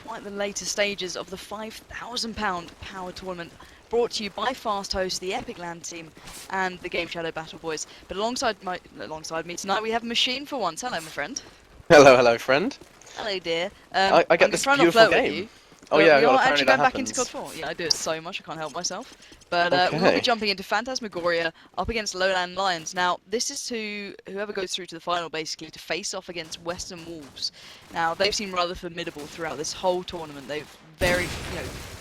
quite the later stages of the £5,000 power tournament brought to you by Fasthost, the Epic Land team, and the Game Shadow Battle Boys. But alongside me tonight, we have Machine for once. Hello, my friend. Hello, friend. Hello, dear. I get this beautiful game. With you, Oh yeah, we well, are apparently actually that going back into happens. CoD4. Yeah, I do it so much, I can't help myself. But we will be Okay. jumping into Phantasmagoria up against Lowland Lions. Now, this is to whoever goes through to the final, basically, to face off against Western Wolves. Now, they've seemed rather formidable throughout this whole tournament. They've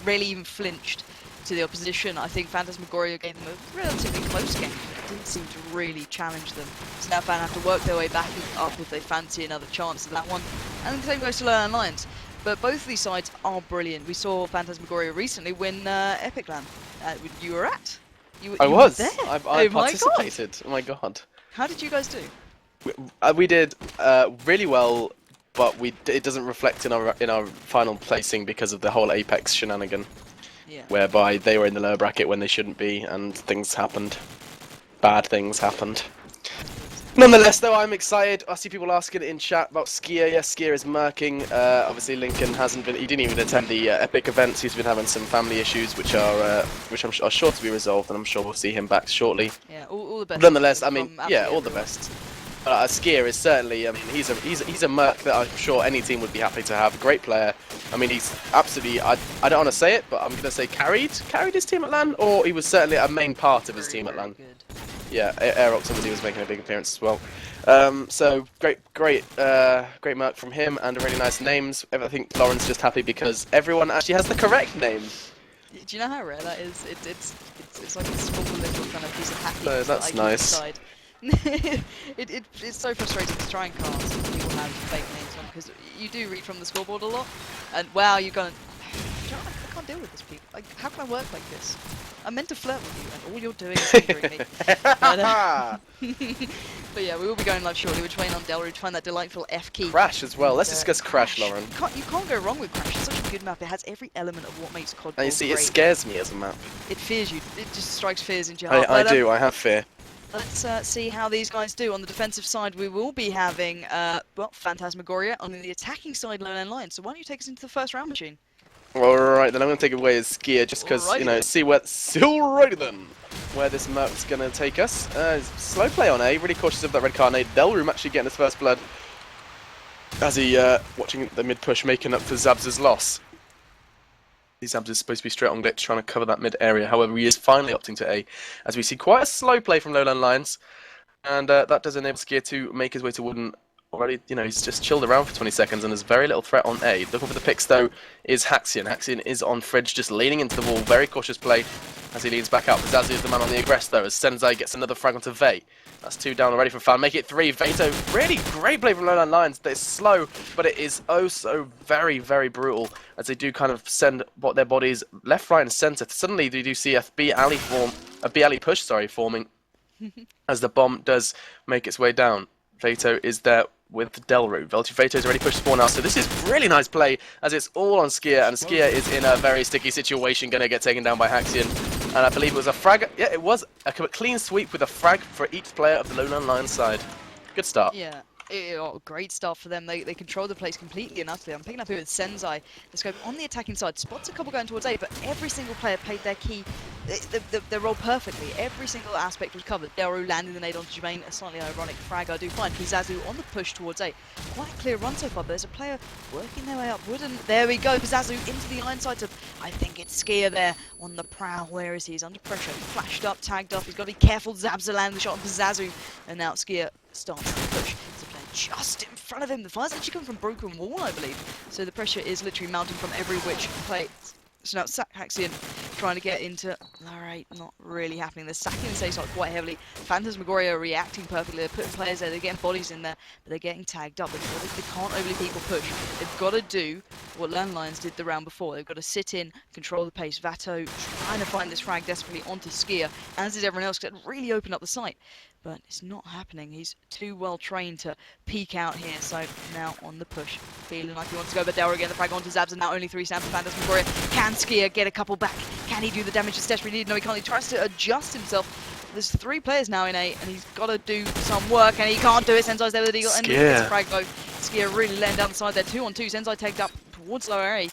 rarely even flinched to the opposition. I think Phantasmagoria gave them a relatively close game. It didn't seem to really challenge them. So now Phan have to work their way back up if they fancy another chance of that one. And the same goes to Lowland Lions. But both of these sides are brilliant. We saw Phantasmagoria recently win Epic Land. You were at? I you was. Were there. I participated. Oh my god. How did you guys do? We did really well, but it doesn't reflect in our final placing because of the whole Apex shenanigan. Yeah. Whereby they were in the lower bracket when they shouldn't be, and things happened. Bad things happened. Nonetheless, though, I'm excited. I see people asking in chat about Skia. Yes, Skia is murking. Obviously, Lincoln hasn't been. He didn't even attend the Epic events. He's been having some family issues, which are sure to be resolved, and I'm sure we'll see him back shortly. Yeah, all the best. Nonetheless, I mean, yeah, all everyone. the best. Skia is certainly. I mean, he's a merc that I'm sure any team would be happy to have. Great player. I mean, he's absolutely. I don't want to say it, but I'm gonna say carried his team at LAN, or he was certainly a main part of his team at LAN. Good. Yeah, Aerox obviously was making a big appearance as well. So great merc from him, and a really nice names. I think Lauren's just happy because everyone actually has the correct name. Do you know how rare that is? It's like a small little kind of piece of happiness. Oh, that's nice. It's so frustrating to try and cast when people have fake names on, because you do read from the scoreboard a lot, and wow, you're going, I can't deal with this, people. Like, how can I work like this? I'm meant to flirt with you, and all you're doing is hindering me. But yeah, we will be going live shortly. We're playing on Delru to find that delightful F key. Crash as well. Let's discuss Crash, Lauren. You can't go wrong with Crash. It's such a good map. It has every element of what makes CoD4 And you see, great. it scares me as a map. It fears you. It just strikes fears into your heart. I do. I have fear. Let's see how these guys do. On the defensive side, we will be having, Phantasmagoria. On the attacking side, Lowland Lions. So why don't you take us into the first round, Machine? Alright, then I'm going to take it away as Skia, just because, you know, alrighty then, where this merc's going to take us. Slow play on A, really cautious of that red carnade. Delroom actually getting his first blood as he, watching the mid push, making up for Zabz's loss. Zabz is supposed to be straight on glitch, trying to cover that mid area. However, he is finally opting to A, as we see quite a slow play from Lowland Lions. And that does enable Skia to make his way to Wooden. Already, you know, he's just chilled around for 20 seconds and there's very little threat on A. Looking for the picks, though, is Haxion. Haxion is on Fridge, just leaning into the wall. Very cautious play as he leans back out. Zazu is the man on the aggress, though, as Senzai gets another frag onto Vey. That's 2 down already from Phan. Make it 3. Veto, really great play from Lowland Lions. It's slow, but it is oh so very, very brutal as they do kind of send their bodies left, right, and centre. Suddenly, they do see a B alley push, forming as the bomb does make its way down. Veto is there with Delru. Veto's already pushed spawn now, so this is really nice play as it's all on Skia, and Skia is in a very sticky situation, going to get taken down by Haxion. And I believe it was a frag. Yeah, it was a clean sweep with a frag for each player of the Lowland Lions side. Good start. Yeah. Great start for them. They control the place completely and utterly. I'm picking up here with Senzai. The scope on the attacking side. Spots a couple going towards A, but every single player played their key, their role perfectly. Every single aspect was covered. Delru landing the nade onto Jermaine. A slightly ironic frag, I do find. Pizazu on the push towards A. Quite a clear run so far, but there's a player working their way up. Wooden. There we go. Pizazu into the iron sights of, I think it's Skia there on the prowl. Where is he? He's under pressure. Flashed up, tagged up. He's got to be careful. Zabza landing the shot on Pizazu. And now Skia starts to push. Just in front of him. The fire's actually coming from broken wall, I believe. So the pressure is literally mounting from every which plate. So now Haxion trying to get into. Alright, not really happening. They're sacking the safe side quite heavily. Phantasmagoria are reacting perfectly. They're putting players there. They're getting bodies in there, but they're getting tagged up. They can't overly people push. They've got to do what Lowland Lions did the round before. They've got to sit in, control the pace. Vato trying to find this frag desperately onto Skia, as is everyone else, because it really opened up the site. But it's not happening. He's too well trained to peek out here. So now on the push, feeling like he wants to go. But Delru again, the frag onto Zabs, and now only 3 stand for Phantasmagoria. Can Skia get a couple back? Can he do the damage that's desperately needed? No, he can't. He tries to adjust himself. There's 3 players now in A, and he's got to do some work, and he can't do it. Senzai's there with the deagle, and he gets a frag though. Skia really laying down the side there. 2 on 2. Senzai tagged up. towards lower A.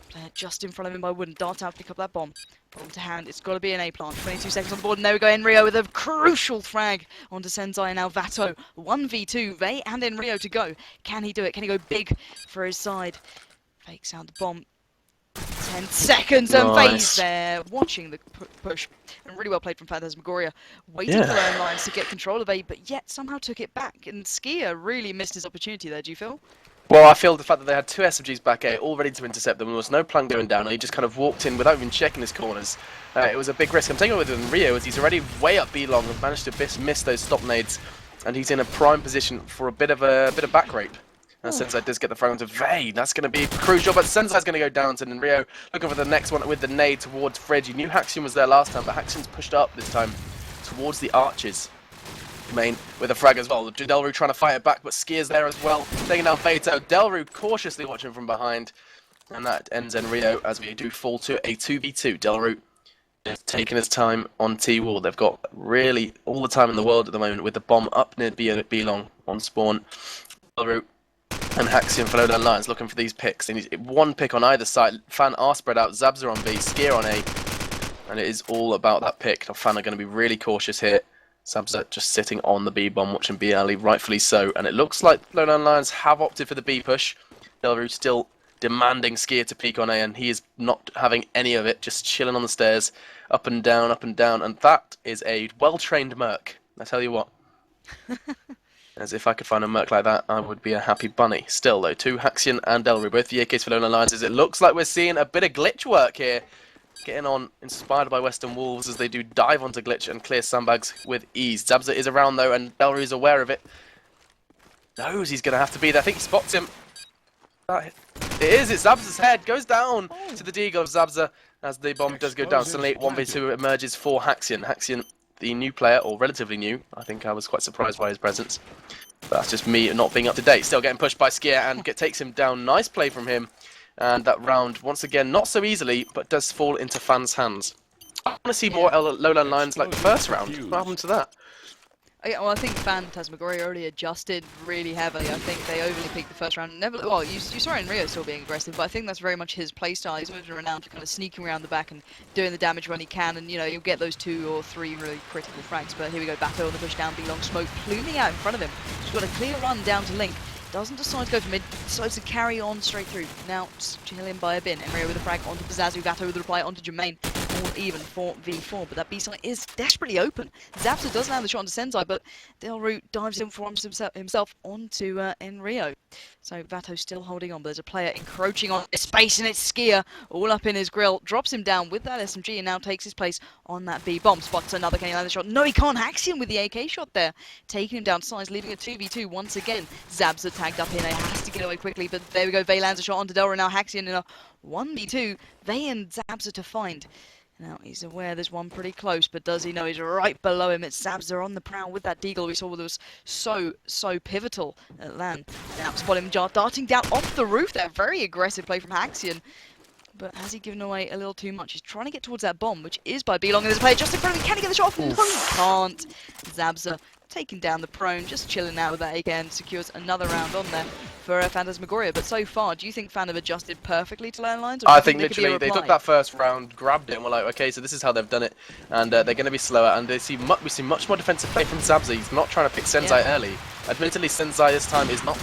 Player just in front of him by Wooden. Dart out to pick up that bomb. Bomb to hand. It's got to be an A plant. 22 seconds on the board. And there we go. Enrio with a crucial frag onto Sensei. And now Vato. 1v2. Vey and Enrio to go. Can he do it? Can he go big for his side? Fakes out the bomb. 10 seconds and Vey's there watching the push. And really well played from Phantasmagoria. Waiting for their own lines to get control of A, but yet somehow took it back. And Skia really missed his opportunity there. Do you feel? Well, I feel the fact that they had two SMGs back A all ready to intercept them, there was no plan going down, and he just kind of walked in without even checking his corners. It was a big risk. I'm taking it with him Rio as he's already way up B long and managed to miss those stop nades, and he's in a prime position for a bit of back rape. And Sensei does get the front to Vey. That's going to be crucial, but Sensei's going to go down to Rio looking for the next one with the nade towards Fridge. He knew Haxion was there last time, but Haxion's pushed up this time towards the arches. Main with a frag as well. Delru trying to fight it back, but Skia's there as well, taking down Vato. Delru cautiously watching from behind, and that ends Enrio as we do fall to a 2v2. Delru is taking his time on T-wall. They've got really all the time in the world at the moment with the bomb up near B long on spawn. Delru and Haxion for Lowdown Lions looking for these picks. They need one pick on either side. Phan are spread out. Zabza on B, Skia on A, and it is all about that pick. Phan are going to be really cautious here. Zabza just sitting on the B bomb, watching B alley, rightfully so. And it looks like Lowdown Lions have opted for the B push. Delru still demanding Skia to peek on A, and he is not having any of it, just chilling on the stairs, up and down, up and down. And that is a well-trained merc, I tell you what. As if I could find a merc like that, I would be a happy bunny. Still, though, two Haxion and Delru, both the AKs for Lowdown Lions, as it looks like we're seeing a bit of glitch work here. Getting on, inspired by Western Wolves, as they do dive onto glitch and clear sandbags with ease. Zabza is around though, and Delru is aware of it. Knows he's going to have to be there. I think he spots him. It is, it's Zabza's head. Goes down to the deagle of Zabza as the bomb does go down. Suddenly 1v2 emerges for Haxion. Haxion, the new player, or relatively new. I think I was quite surprised by his presence. But that's just me not being up to date. Still getting pushed by Skia and takes him down. Nice play from him. And that round, once again, not so easily, but does fall into Phan's hands. I want to see more Lowland Lions like the first round. What happened to that? Yeah, well, I think Phantasmagoria already adjusted really heavily. I think they overly peaked the first round. Never, well, you saw Enrio still being aggressive, but I think that's very much his playstyle. He's moving around, kind of sneaking around the back and doing the damage when he can, and you know you'll get those 2 or 3 really critical frags. But here we go, Bato on the push down, B-long smoke pluming out in front of him. He's got a clear run down to Link. Doesn't decide to go for mid, decides to carry on straight through. Now, chilling by a bin. Enrio with a frag onto Pizazu, Vato with a reply onto Jermaine. All even 4v4, but that B side is desperately open. Zapsa does land the shot onto Sensei, but Delru dives in for himself onto Enrio. So Vato still holding on, but there's a player encroaching on his space, and it's Skia all up in his grill. Drops him down with that SMG and now takes his place on that B bomb. Spots another, can he land the shot? No, he can't. Haxion with the AK shot there. Taking him down size, leaving a 2v2 once again. Zabza tagged up in, he has to get away quickly, but there we go. Vey lands a shot onto Delru, now Haxion in a 1v2. Vey and Zabza to find. Now, he's aware there's one pretty close, but does he know he's right below him? It's Zabza on the prowl with that deagle we saw that was so pivotal at LAN. Now, spot him darting down off the roof there. Very aggressive play from Haxion. But has he given away a little too much? He's trying to get towards that bomb, which is by B-long. And there's a player just in front of him. Can he get the shot off? No, he can't. Zabza taking down the prone, just chilling out with that AK and secures another round on there for Phantasmagoria. But so far, do you think Phan have adjusted perfectly to landlines? I think literally they took that first round, grabbed it, and were like, okay, so this is how they've done it, and they're going to be slower. And we see much more defensive play from Zabza. He's not trying to pick Sensei early. Admittedly, Sensei this time is not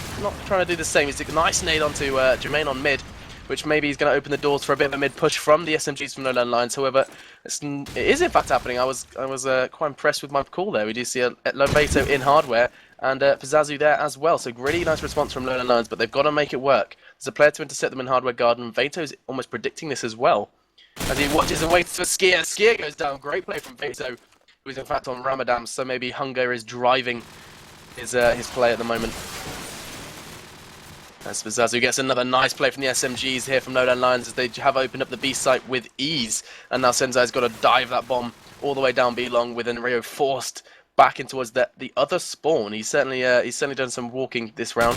trying to do the same. He's a nice nade onto Jermaine on mid, which maybe he's going to open the doors for a bit of a mid push from the SMGs from Lowland Lions. However, it is in fact happening. I was quite impressed with my call there. We do see a Lobato in hardware and Pizazu there as well. So really nice response from Lowland Lions, but they've got to make it work. There's a player to intercept them in hardware garden, and Vato's almost predicting this as well. As he watches and waits for Skia. Skia goes down. Great play from Vato, who's in fact on Ramadan, so maybe hunger is driving his play at the moment. As Pizazu gets another nice play from the SMGs here from Lowland Lions as they have opened up the B site with ease. And now Sensei's got to dive that bomb all the way down B long with Enrio forced back in towards the other spawn. He's certainly done some walking this round.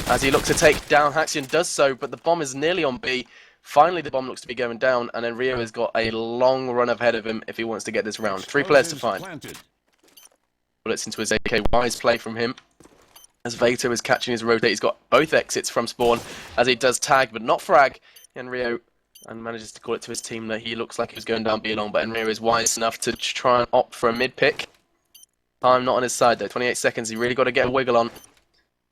As he looks to take down, Haxion does so, but the bomb is nearly on B. Finally, the bomb looks to be going down, and Enrio has got a long run ahead of him if he wants to get this round. 3 players to find. Bullets into his AK. Wise play from him. as Vato is catching his rotate. He's got both exits from spawn as he does tag, but not frag. Enrio and manages to call it to his team that he looks like he was going down B long, but Enrio is wise enough to try and opt for a mid pick. Time not on his side though. 28 seconds. He really got to get a wiggle on.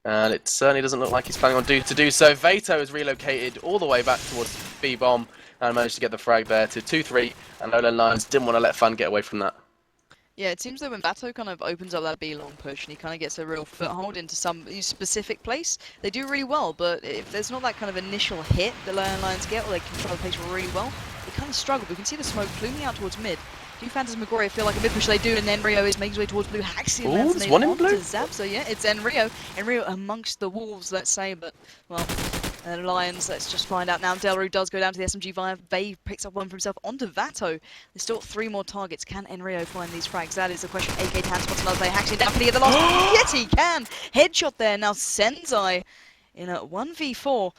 And it certainly doesn't look like he's planning on to do so. Vato is relocated all the way back towards B-bomb and managed to get the frag there to 2-3. And LLL Lions didn't want to let Phan get away from that. Yeah, it seems that when Vato kind of opens up that B-long push and he kind of gets a real foothold into some specific place, they do really well. But if there's not that kind of initial hit the LLL Lions get, or they control the place really well, they kind of struggle. We can see the smoke pluming out towards mid. Do Phantasmagoria feel like a mid push? They do, and Enrio is making his way towards blue. Haxian lands there's one in blue? So yeah, it's Enrio. Enrio amongst the wolves, let's say, but, well, Lions, let's just find out now. Delru does go down to the SMG via. Bay picks up one for himself onto Vato. There's still 3 more targets. Can Enrio find these frags? That is the question. AK Tan spots another play. Haxian down. Can he get the last one? Yes, he can! Headshot there. Now Senzai in a 1v4.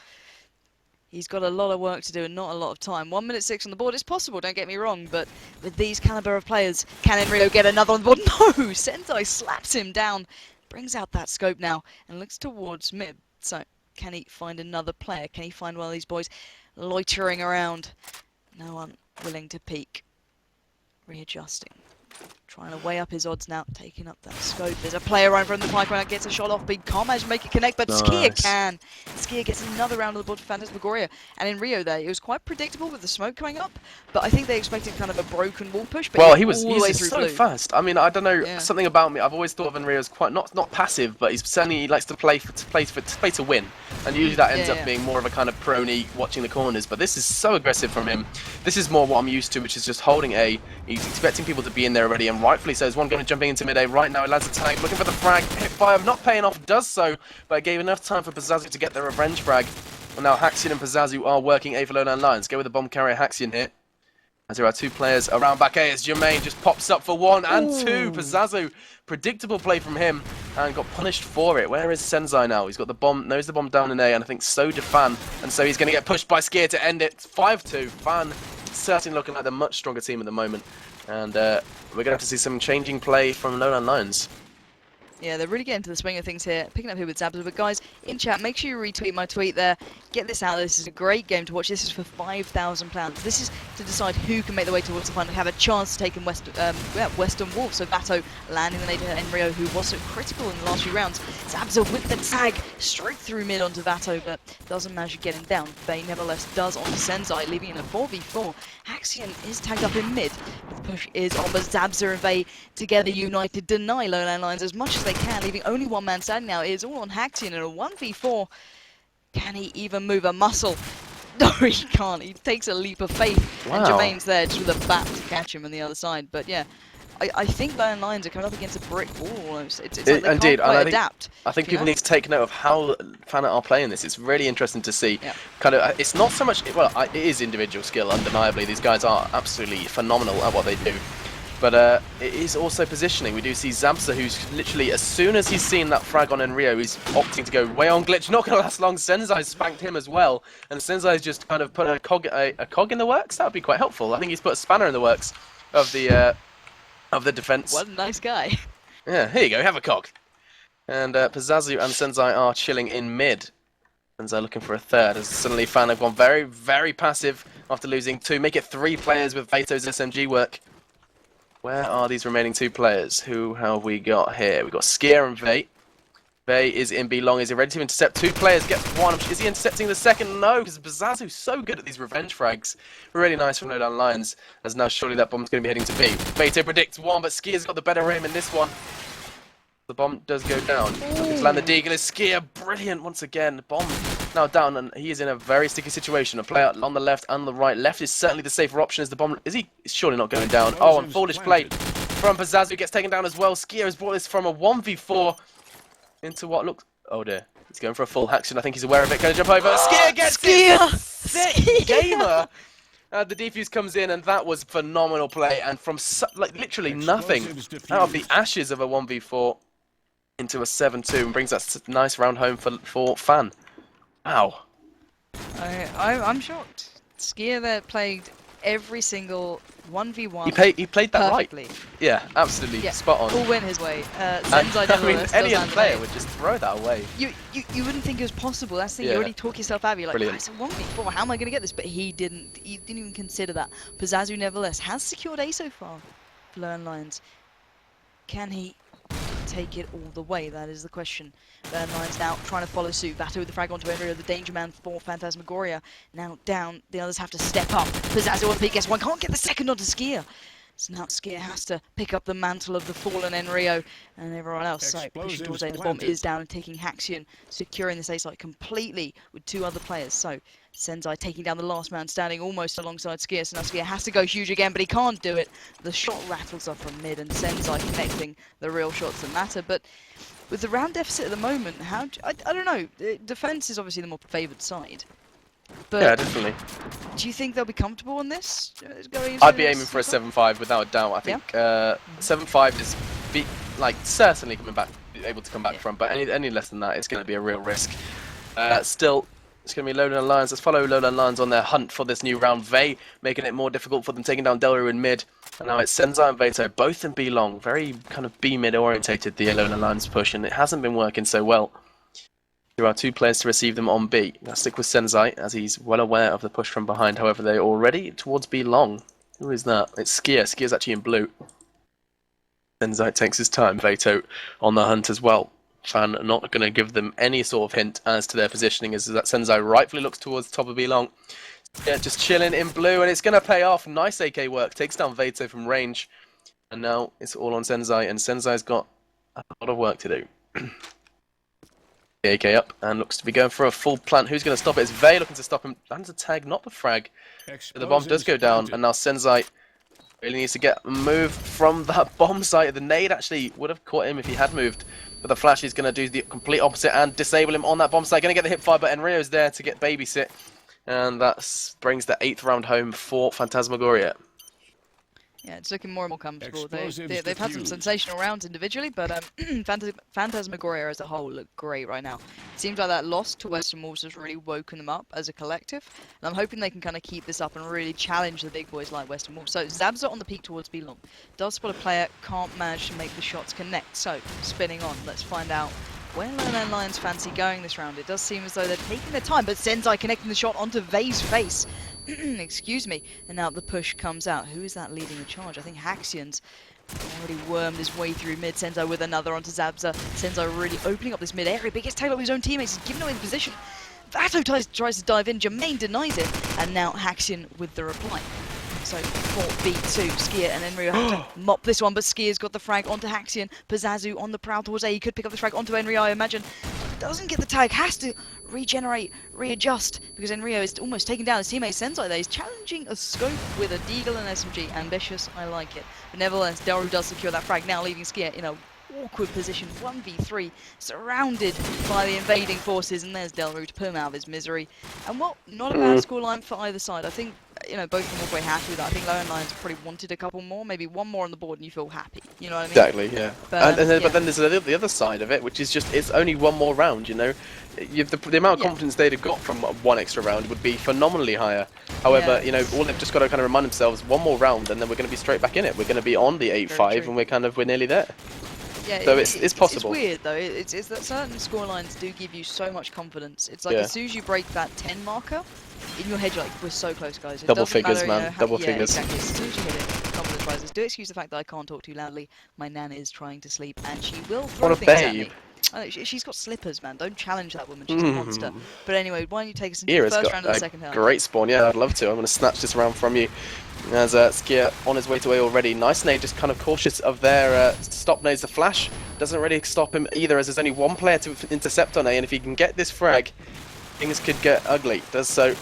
He's got a lot of work to do and not a lot of time. 1 minute 6 on the board. It's possible, don't get me wrong, but with these caliber of players, can Enrio get another on the board? No! Senzai slaps him down, brings out that scope now, and looks towards mid. So, can he find another player? Can he find one of these boys loitering around? No one willing to peek. Readjusting. Trying to weigh up his odds now, taking up that scope. There's a player right from the pike runner, gets a shot off, but can't manage to make it connect, but nice. Skia can. Skia gets another round of the board for Phantasmagoria. And in Rio there, it was quite predictable with the smoke coming up, but I think they expected kind of a broken wall push, but well, he's so fast. I mean, I don't know, something about me, I've always thought of Enrio as quite, not passive, but he likes to play to win. And usually that ends up being more of a kind of prony watching the corners, but this is so aggressive from him. This is more what I'm used to, which is just holding A. He's expecting people to be in there already, and rightfully so. There's one going to jumping into mid-A right now. He lands a tag, looking for the frag. Hipfire not paying off, does so, but it gave enough time for Pazazu to get the revenge frag. And now Haxian and Pazazu are working A for Lowland Lions. Go with the bomb carrier Haxian here. As there are 2 players around back A, as Jermaine just pops up for 1 and 2. Pazazu, predictable play from him, and got punished for it. Where is Senzai now? He's got the bomb, knows the bomb down in A, and I think so did Phan. And so he's going to get pushed by Skia to end it. 5-2. Phan certainly looking like the much stronger team at the moment. And we're going to have to see some changing play from Lowland Lions. Yeah, they're really getting to the swing of things here. Picking up here with Zabza. But guys, in chat, make sure you retweet my tweet there. Get this out. This is a great game to watch. This is for £5,000. This is to decide who can make the way towards the final and have a chance to take in Western Wolves. So Vato landing the nade to Enrio, who was so critical in the last few rounds. Zabza with the tag straight through mid onto Vato, but doesn't manage to get him down. Bay nevertheless does onto Senzai, leaving in a 4v4. Haxian is tagged up in mid. The push is on, but Zabza and Bay together united deny Lowland Lions as much as they can, leaving only one man standing now. It is all on Haxian in a 1v4. Can he even move a muscle? No, he can't. He takes a leap of faith. Wow. And Jermaine's there just with a bat to catch him on the other side. But yeah, I think Lowland Lions are coming up against a brick wall almost. It's like they can't quite adapt. I think people need to take note of how Phan are playing this. It's really interesting to see. Yeah. Kind of, it's not so much, well, it is individual skill, undeniably. These guys are absolutely phenomenal at what they do. But it is also positioning. We do see Zabza, who's literally, as soon as he's seen that frag on Enrio, he's opting to go way on glitch. Not going to last long. Senzai spanked him as well. And Senzai's just kind of put a cog in the works. That would be quite helpful. I think he's put a spanner in the works of the defense. What a nice guy. Yeah, here you go. Have a cog. And Pazazu and Senzai are chilling in mid. Senzai looking for a third. As suddenly Phan have gone very, very passive after losing 2. Make it 3 players with Vato's SMG work. Where are these remaining 2 players? Who have we got here? We've got Skia and Vate. Vate is in B long. Is he ready to intercept? 2 players, gets 1. Is he intercepting the second? No, because Pazazu's so good at these revenge frags. Really nice from Lowland Lions. As now surely that bomb's going to be heading to B. Vate predicts 1, but Skia's got the better aim in this one. The bomb does go down. Looking to land the deagle is Skia. Brilliant once again. Bomb now down, and he is in a very sticky situation. A player on the left and the right. Left is certainly the safer option as the bomb. Is he? It's surely not going down. Oh, and foolish play from Pazazu gets taken down as well. Skia has brought this from a 1v4 into what looks. Oh dear. He's going for a full Haxian. I think he's aware of it. Going to jump over. Skia gets it. Sick gamer. The defuse comes in, and that was phenomenal play. And from like literally nothing out of the ashes of a 1v4. Into a 7-2 and brings that nice round home for Phan. Wow. I'm shocked. Skia there played every single 1v1 He played that perfectly. right. Yeah, absolutely spot on. All went his way. I Senzai mean, nevertheless any does other land player late. would just throw that away. You wouldn't think it was possible. That's the thing. Yeah. You already talk yourself out of it. You're like, Brilliant. it's a 1v4. How am I going to get this? But he didn't even consider that. Pazzazu nevertheless has secured A so far. Learn Lions. Can he take it all the way? That is the question. Learn Lions now trying to follow suit. Vato with the frag onto Enrio, the danger man for Phantasmagoria. Now down. The others have to step up. Pazzazu on the peak. Guess one can't get the second onto Skia. So now Skia has to pick up the mantle of the fallen Enrio and everyone else. So pushing towards A, the bomb is down and taking Haxion, securing this A site completely with 2 other players. So Senzai taking down the last man standing almost alongside Skia. So now Skia has to go huge again, but he can't do it. The shot rattles up from mid and Senzai connecting the real shots that matter. But with the round deficit at the moment, I don't know. Defense is obviously the more favoured side. But Yeah, definitely. do you think they'll be comfortable on this? I'd be aiming for a 7-5 without a doubt. I think 7-5 is certainly able to come back from, but any less than that, it's going to be a real risk. Still, it's going to be Lowland Lions. Let's follow Lowland Lions on their hunt for this new round. Vey making it more difficult for them, taking down Delru in mid. And now it's Senzai and Vato, both in B long, very kind of B mid orientated, the Lowland Lions push, and it hasn't been working so well. There are 2 players to receive them on B. Now stick with Senzai, as he's well aware of the push from behind. However, they're already towards B long. Who is that? It's Skia. Skia's actually in blue. Senzai takes his time. Vato on the hunt as well. Phan not going to give them any sort of hint as to their positioning, as that Senzai rightfully looks towards the top of B long. Skia just chilling in blue, and it's going to pay off. Nice AK work. Takes down Vato from range. And now it's all on Senzai, and Senzai's got a lot of work to do. The AK up and looks to be going for a full plant. Who's going to stop it? It's Vey looking to stop him. Lands a tag, not the frag. But the bomb does go down, and now Senzai really needs to get a move from that bomb site. The nade actually would have caught him if he had moved, but the flash is going to do the complete opposite and disable him on that bomb site. Going to get the hip fire, but Enrio's there to get babysit, and that brings the 8th round home for Phantasmagoria. Yeah, it's looking more and more comfortable. They've had some sensational rounds individually, but Phantasmagoria as a whole look great right now. It seems like that loss to Western Wolves has really woken them up as a collective, and I'm hoping they can kind of keep this up and really challenge the big boys like Western Wolves. So Zabza on the peak towards B long. Does spot a player, can't manage to make the shots connect. So spinning on, let's find out where Lowland Lions fancy going this round. It does seem as though they're taking their time, but Senzai connecting the shot onto Vey's face. Excuse me. And now the push comes out. Who is that leading the charge? I think Haxion's already wormed his way through mid. Senzai with another onto Zabza. Senzai really opening up this mid area, but he gets tagged up his own teammates. He's giving away the position. Vato tries to dive in. Jermaine denies it. And now Haxion with the reply. So 4v2, Skia and Enrio have to mop this one, but Skia's got the frag onto Haxion. Pazzazu on the prowl towards A. He could pick up the frag onto Enrio, I imagine. Doesn't get the tag, has to regenerate, readjust, because Enrio is almost taking down his teammate Senzai there. He's challenging a scope with a Deagle and SMG. Ambitious, I like it. But nevertheless, Delru does secure that frag, now leaving Skia in a awkward position, 1v3, surrounded by the invading forces, and there's Delru to put him out of his misery. And well, not a bad scoreline for either side. I think, you know, both of them were very happy with that. I think Lowland Lions probably wanted a couple more, maybe one more on the board, and you feel happy. You know what I mean? Exactly, yeah. But then there's the other side of it, which is just it's only one more round. You know, the amount of confidence they'd have got from one extra round would be phenomenally higher. However, you know, all they've just got to kind of remind themselves one more round, and then we're going to be straight back in it. We're going to be on the 8-5, and we're nearly there. Yeah, so it's possible. It's weird though. It's that certain scorelines do give you so much confidence. It's like as soon as you break that 10 marker, in your head you're like, we're so close, guys. It double figures, matter, man. You know, double figures. Exactly. As soon as you hit it, confidence rises. Do excuse the fact that I can't talk too loudly. My nan is trying to sleep, and she will throw things at me. She's got slippers, man. Don't challenge that woman. She's a monster. But anyway, why don't you take us into the first round of the second half? Great spawn. Yeah, I'd love to. I'm going to snatch this round from you. As Skia on his way to A already. Nice nade, just kind of cautious of their stop nades. The flash doesn't really stop him either, as there's only one player to intercept on A, and if he can get this frag, things could get ugly. Does so.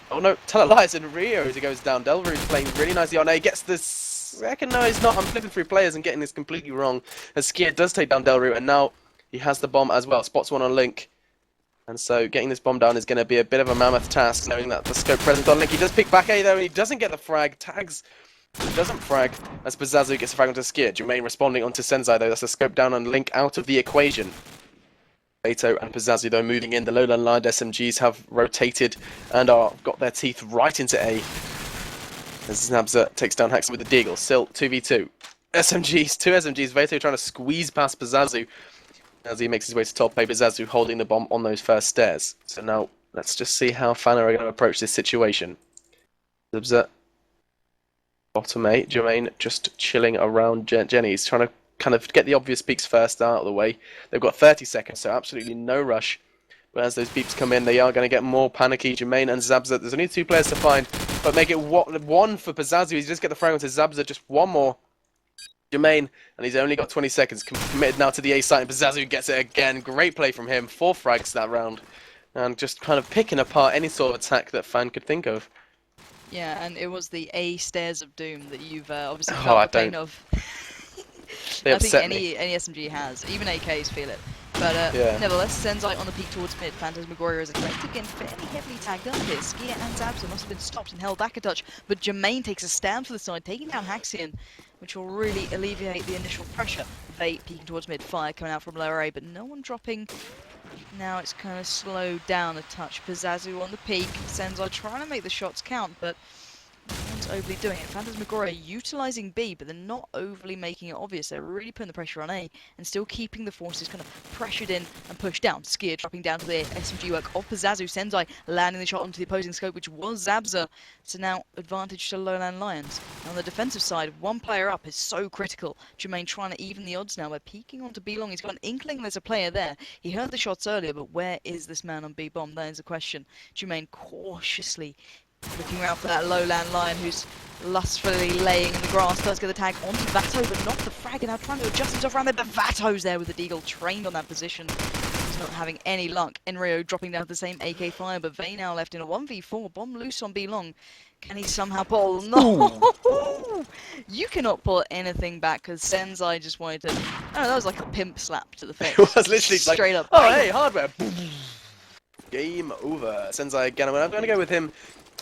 Oh no, tell it lies, and Rio as he goes down. Delru's playing really nicely on A, gets the second. No, he's not. I'm flipping through players and getting this completely wrong. As Skia does take down Delru, and now he has the bomb as well. Spots one on Link. And so getting this bomb down is going to be a bit of a mammoth task, knowing that the scope present on Link. He does pick back A though, and he doesn't get the frag. Tags, doesn't frag, as Pazzazu gets the frag onto Skia. Jermaine responding onto Senzai though, that's a scope down on Link out of the equation. Beto and Pazzazu though moving in. The Lowland Line SMGs have rotated and got their teeth right into A. As Zabza takes down Haxon with the Deagle. Still 2v2. SMGs, two SMGs. Veto trying to squeeze past Pazazu as he makes his way to top eight. Pazazu holding the bomb on those first stairs. So now let's just see how Phan are going to approach this situation. Zabza, bottom eight. Jermaine just chilling around Jenny's, trying to kind of get the obvious peaks first out of the way. They've got 30 seconds, so absolutely no rush. But as those beeps come in, they are going to get more panicky. Jermaine and Zabza, there's only two players to find, but make it one for Pazazu. He's just get the frag onto Zabza, just one more. Jermaine, and he's only got 20 seconds. Committed now to the A site, and Pazazu gets it again. Great play from him. 4 frags that round. And just kind of picking apart any sort of attack that Phan could think of. Yeah, and it was the A stairs of doom that you've obviously Oh, felt the pain of. They I think upset any me. SMG has, even AKs feel it. But Yeah. nevertheless, Senzai on the peak towards mid. Phantasmagoria is attracted again, fairly heavily tagged up here. Skia and Zabza must have been stopped and held back a touch, but Jermaine takes a stand for the side, taking down Haxion, which will really alleviate the initial pressure. They peeking towards mid, fire coming out from lower A, but no one dropping. Now it's kind of slowed down a touch. Pazazu on the peak, Senzai trying to make the shots count, but no one's overly doing it. Phantasmagoria utilising B, but they're not overly making it obvious. They're really putting the pressure on A and still keeping the forces kind of pressured in and pushed down. Skia dropping down to the SMG work of Pazazu. Senzai landing the shot onto the opposing scope, which was Zabza. So now advantage to Lowland Lions. And on the defensive side, one player up is so critical. Jermaine trying to even the odds now by peeking onto B long. He's got an inkling there's a player there. He heard the shots earlier, but where is this man on B bomb? That is the question. Jermaine cautiously looking around for that lowland lion who's lustfully laying in the grass. Does get the tag onto Vato, but not the frag, and now trying to adjust himself around there. But Vato's there with the Deagle, trained on that position. He's not having any luck. Enrio dropping down to the same AK fire, but Vay now left in a 1v4. Bomb loose on B long. Can he somehow pull? No! You cannot pull anything back because Senzai just wanted to. Oh, that was like a pimp slap to the face. It was literally straight like, up. oh hey, hardware. Game over. Senzai again. I'm going to go with him.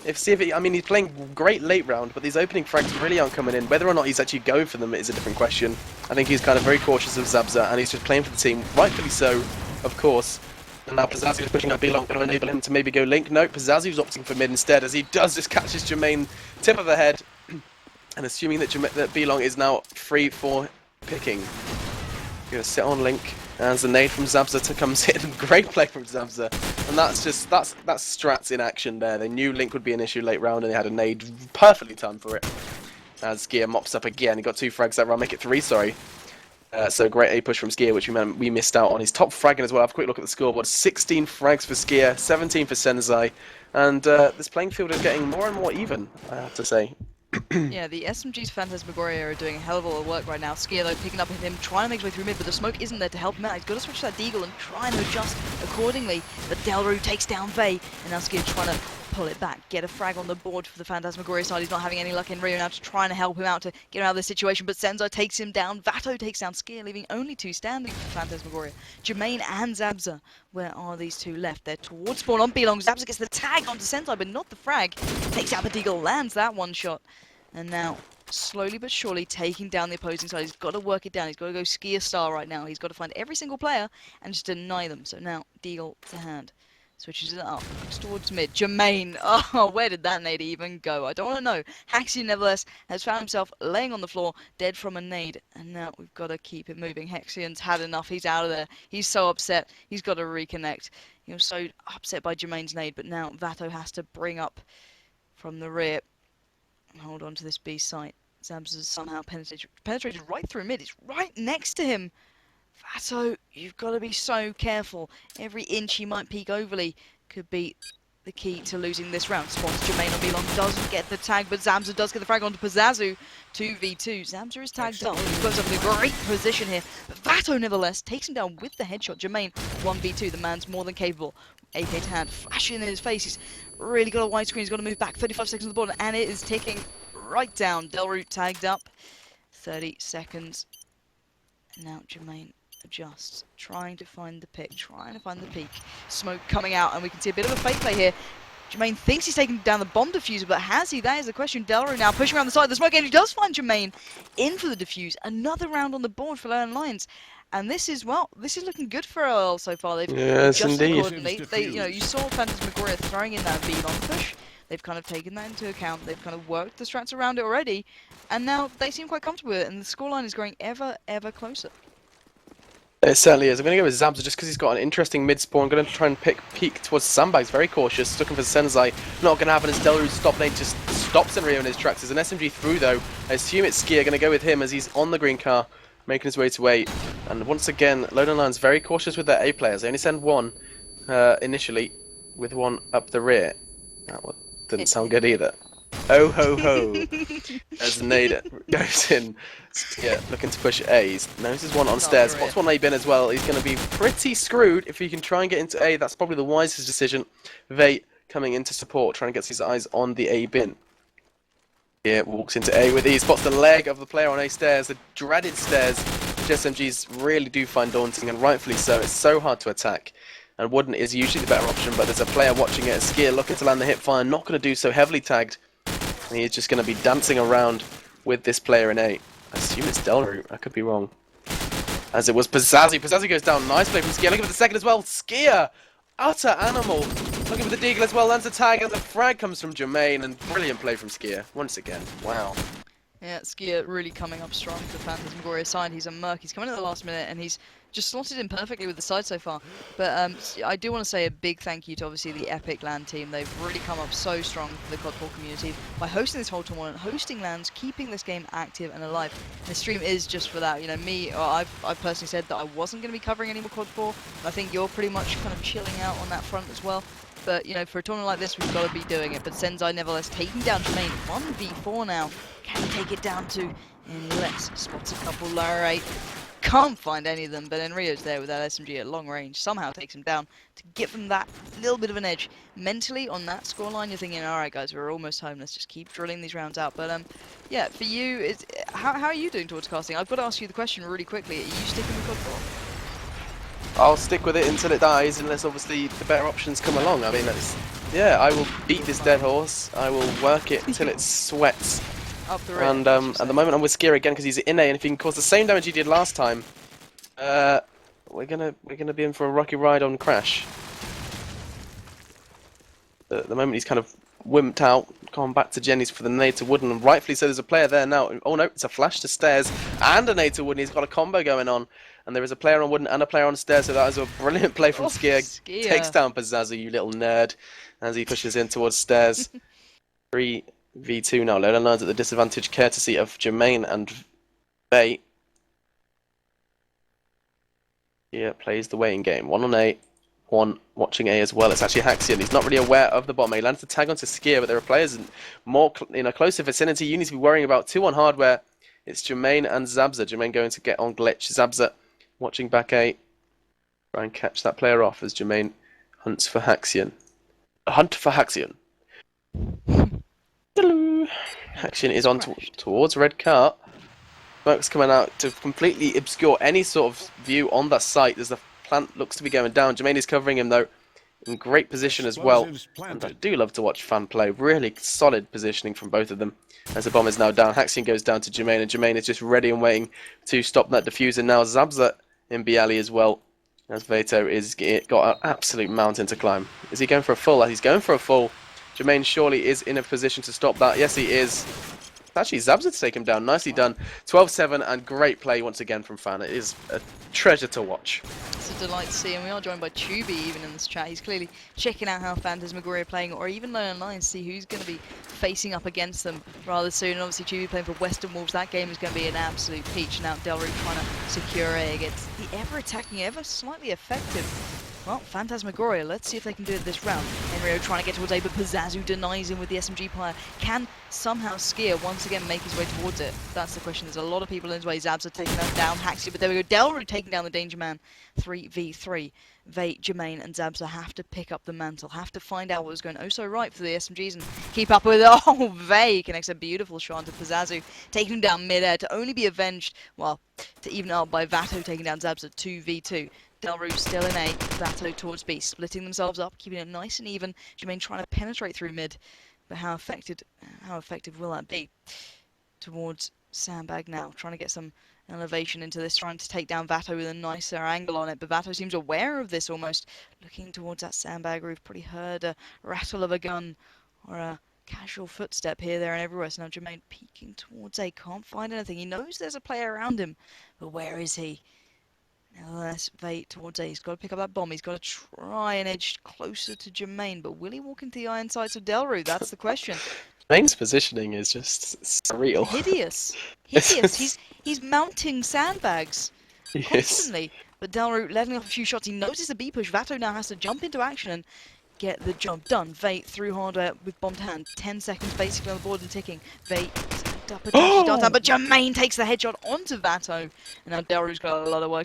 I mean, he's playing great late round, but these opening frags really aren't coming in. Whether or not he's actually going for them is a different question. I think he's kind of very cautious of Zabza, and he's just playing for the team, rightfully so, of course. And now Pazazu is pushing up B-Long, going to enable him to maybe go Link. No, Pazazu's opting for mid instead, as he does just catches Jermaine tip of the head, and assuming that B-Long is now free for picking. Going to sit on Link. As the nade from Zabza comes in. Great play from Zabza. And that's strats in action there. They knew Link would be an issue late round and they had a nade perfectly timed for it. As Skia mops up again. He got 2 frags that round, make it 3, sorry. So great A push from Skia, which we missed out on. His top fragging as well. Have a quick look at the scoreboard. 16 frags for Skia, 17 for Senzai. And this playing field is getting more and more even, I have to say. Yeah, the SMG's Phantasmagoria are doing a hell of a lot of work right now. Skia, though, picking up with him, trying to make his way through mid, but the smoke isn't there to help him out. He's got to switch to that Deagle and try and adjust accordingly. But Delru takes down Vay, and now Skia trying to pull it back, get a frag on the board for the Phantasmagoria side. He's not having any luck in Rio now to trying to help him out to get him out of this situation, but Senzai takes him down. Vato takes down Skia, leaving only 2 standing for Phantasmagoria. Jermaine and Zabza. Where are these 2 left? They're towards spawn on B-Long. Zabza gets the tag onto Senzai, but not the frag. Takes out the Deagle, lands that one shot. And now, slowly but surely, taking down the opposing side. He's got to work it down. He's got to go Skia style right now. He's got to find every single player and just deny them. So now, Deagle to hand. Switches it up. Looks towards mid. Jermaine. Oh, where did that nade even go? I don't want to know. Haxion, nevertheless, has found himself laying on the floor, dead from a nade. And now we've got to keep it moving. Hexion's had enough. He's out of there. He's so upset. He's got to reconnect. He was so upset by Jermaine's nade. But now Vato has to bring up from the rear. Hold on to this B site. Zabza's somehow penetrated right through mid. It's right next to him. Vato, you've got to be so careful. Every inch he might peek overly could be the key to losing this round. Spots Jermaine on B-Long, doesn't get the tag, but Zabza does get the frag onto Pazazu. 2v2. Zabza is tagged up. He puts up in a great position here. But Vato, nevertheless, takes him down with the headshot. Jermaine, 1v2. The man's more than capable. AK to hand, flashing in his face. He's really got a wide screen. He's got to move back. 35 seconds on the board, and it is ticking right down. Delroot tagged up. 30 seconds. Now Jermaine adjusts, trying to find the pick, trying to find the peak. Smoke coming out, and we can see a bit of a fake play here. Jermaine thinks he's taking down the bomb diffuser, but has he? That is the question. Delroot now pushing around the side of the smoke, and he does find Jermaine in for the defuse. Another round on the board for Lone Lions. And this is, well, this is looking good for LLL so far. They've Yes, adjusted indeed. accordingly. You saw Phantasmagoria throwing in that B-Long push. They've kind of taken that into account. They've kind of worked the strats around it already, and now they seem quite comfortable with it, and the scoreline is growing ever closer. It certainly is. I'm going to go with Zabza just because he's got an interesting mid-spawn. I'm going to try and peek towards Sandbags. Very cautious. Looking for Senzai. Not going to happen as Delru's stop lane just stops Enrio in his tracks. There's an SMG through though. I assume it's Skia. Going to go with him as he's on the green car, making his way to 8. And once again, Lone Line's very cautious with their A players. They only send one initially, with one up the rear. That didn't sound good either. Oh ho ho! As Nade goes in, yeah, looking to push A's. Notices one on stairs. Spots one A bin as well. He's going to be pretty screwed if he can try and get into A. That's probably the wisest decision. Vate coming into support, trying to get his eyes on the A bin. Yeah, walks into A with ease. Spots the leg of the player on A stairs. The dreaded stairs, which SMGs really do find daunting, and rightfully so. It's so hard to attack. And Wooden is usually the better option, but there's a player watching it. Skia looking to land the hip fire, not going to do so, heavily tagged. And he is just going to be dancing around with this player in A. I assume it's Delru, I could be wrong. As it was Pazazzi. Pazazzi goes down, nice play from Skia. Looking for the second as well, Skia! Utter animal! Looking for the deagle as well, lands a tag, and the frag comes from Jermaine, and brilliant play from Skia, once again. Wow. Yeah, Skia really coming up strong to Phantasmagoria side. He's a merc. He's coming at the last minute, and he's just slotted in perfectly with the side so far. But I do want to say a big thank you to obviously the Epic LAN team. They've really come up so strong for the CoD4 community by hosting this whole tournament, hosting LANs, keeping this game active and alive. This stream is just for that. You know, I've personally said that I wasn't going to be covering any more CoD4. And I think you're pretty much kind of chilling out on that front as well. But, you know, for a tournament like this, we've got to be doing it. But Senzai, nevertheless, taking down Jermaine. 1v4 now. Can he take it down to Inlets? Spots a couple lower 8. Can't find any of them, but Enrio's there with that SMG at long range. Somehow takes him down to give them that little bit of an edge. Mentally, on that scoreline, you're thinking, alright guys, we're almost home. Let's just keep drilling these rounds out. But, yeah, for you, how are you doing towards casting? I've got to ask you the question really quickly. Are you sticking with CoD4? I'll stick with it until it dies, unless obviously the better options come along. I mean, yeah, I will beat this dead horse. I will work it until it sweats. Up the and at the moment I'm with Skia again because he's in A, and if he can cause the same damage he did last time, we're gonna be in for a rocky ride on Crash. At the moment he's kind of wimped out, gone back to Jenny's for the nade to Wooden, and rightfully so. There's a player there now. Oh no, it's a flash to stairs and a nade to Wooden. He's got a combo going on. And there is a player on Wooden and a player on stairs, so that is a brilliant play from Skia. Takes down Pazazzi, you little nerd, as he pushes in towards stairs. 3v2 now. Lola lands at the disadvantage, courtesy of Jermaine and Bay. Here plays the waiting game. 1 on A, 1 watching A as well. It's actually Haxian. He's not really aware of the bottom. He lands the tag onto Skia, but there are players in a closer vicinity. You need to be worrying about 2 on hardware. It's Jermaine and Zabza. Jermaine going to get on glitch. Zabza watching back A. Try and catch that player off as Jermaine hunts for Haxian. A hunt for Haxian. Hello. Haxian is on towards red car. Smoke's coming out to completely obscure any sort of view on that site as the plant looks to be going down. Jermaine is covering him though. In great position as well. And I do love to watch Phan play. Really solid positioning from both of them. As the bomb is now down, Haxian goes down to Jermaine, and Jermaine is just ready and waiting to stop that diffuser. Now Zabza in Bialy as well, as Veto is got an absolute mountain to climb. Is he going for a full? He's going for a full. Jermaine surely is in a position to stop that. Yes, he is. Actually, Zabza to take him down. Nicely done. 12-7, and great play once again from Phan. It is a treasure to watch. It's a delight to see, and we are joined by Tubi even in this chat. He's clearly checking out how Phantasmagoria are playing, or even Lone Lion, to see who's going to be facing up against them rather soon. And obviously, Tubi playing for Western Wolves. That game is going to be an absolute peach. Now, Delru trying to secure A against the ever-attacking, ever slightly effective. Well, Phantasmagoria, let's see if they can do it this round. Enrio trying to get towards A, but Pazazu denies him with the SMG player. Can somehow Skia once again make his way towards it? That's the question. There's a lot of people in his way. Zabs are taking that down. Haxi, but there we go. Delru taking down the Danger Man. 3v3. Vate, Jermaine, and Zabza have to pick up the mantle, have to find out what was going oh so right for the SMGs and keep up with it. Oh, Vate connects a beautiful shot to Pazazu, taking him down mid-air to only be avenged, well, to even out by Vato taking down Zabza 2v2. Delru still in A, Vato towards B, splitting themselves up, keeping it nice and even. Jermaine trying to penetrate through mid, but how effective will that be? Towards Sandbag now, trying to get some elevation into this, trying to take down Vato with a nicer angle on it, but Vato seems aware of this almost, looking towards that Sandbag roof, probably heard a rattle of a gun or a casual footstep here, there, and everywhere. So now Jermaine peeking towards A, can't find anything. He knows there's a player around him, but where is he? Nevertheless, Vate towards A. He's got to pick up that bomb. He's got to try and edge closer to Jermaine, but will he walk into the iron sights of Delru? That's the question. Main's positioning is just surreal. Hideous. Hideous. He's mounting sandbags constantly. But Delru letting off a few shots. He knows it's a B push. Vato now has to jump into action and get the job done. Vate through hardware with bombed hand. 10 seconds basically on the board and ticking. Vate up a dodgy dart, but Jermaine takes the headshot onto Vato. And now Delru's got a lot of work